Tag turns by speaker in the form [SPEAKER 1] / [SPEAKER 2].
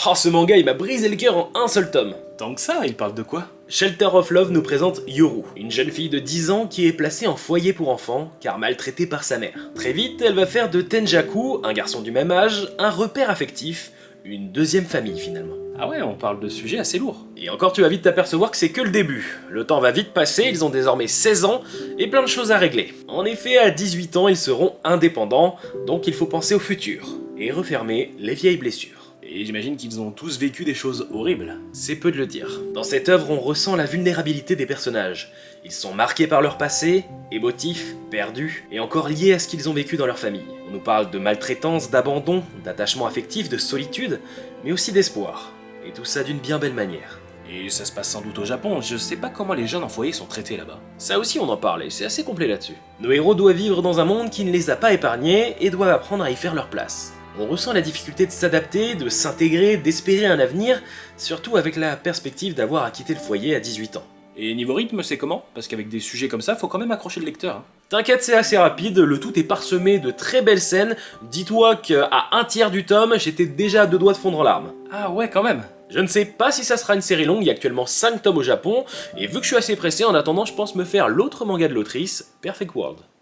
[SPEAKER 1] Oh, ce manga il m'a brisé le cœur en un seul tome.
[SPEAKER 2] Tant que ça, il parle de quoi?
[SPEAKER 1] Shelter of Love nous présente Yoru, une jeune fille de 10 ans qui est placée en foyer pour enfants car maltraitée par sa mère. Très vite, elle va faire de Tenjaku, un garçon du même âge, un repère affectif, une deuxième famille finalement.
[SPEAKER 2] Ah ouais, on parle de sujets assez lourds.
[SPEAKER 1] Et encore tu vas vite t'apercevoir que c'est que le début. Le temps va vite passer, ils ont désormais 16 ans et plein de choses à régler. En effet, à 18 ans, ils seront indépendants, donc il faut penser au futur et refermer les vieilles blessures.
[SPEAKER 2] Et j'imagine qu'ils ont tous vécu des choses horribles.
[SPEAKER 1] C'est peu de le dire. Dans cette œuvre, on ressent la vulnérabilité des personnages. Ils sont marqués par leur passé, émotifs, perdus, et encore liés à ce qu'ils ont vécu dans leur famille. On nous parle de maltraitance, d'abandon, d'attachement affectif, de solitude, mais aussi d'espoir. Et tout ça d'une bien belle manière.
[SPEAKER 2] Et ça se passe sans doute au Japon, je sais pas comment les jeunes en foyer sont traités là-bas.
[SPEAKER 1] Ça aussi on en parle, et c'est assez complet là-dessus. Nos héros doivent vivre dans un monde qui ne les a pas épargnés, et doivent apprendre à y faire leur place. On ressent la difficulté de s'adapter, de s'intégrer, d'espérer un avenir, surtout avec la perspective d'avoir à quitter le foyer à 18 ans.
[SPEAKER 2] Et niveau rythme, c'est comment? Parce qu'avec des sujets comme ça, faut quand même accrocher le lecteur. Hein.
[SPEAKER 1] T'inquiète, c'est assez rapide, le tout est parsemé de très belles scènes. Dis-toi qu'à un tiers du tome, j'étais déjà à 2 doigts de fondre en larmes.
[SPEAKER 2] Ah ouais, quand même.
[SPEAKER 1] Je ne sais pas si ça sera une série longue, il y a actuellement 5 tomes au Japon, et vu que je suis assez pressé, en attendant, je pense me faire l'autre manga de l'autrice, Perfect World.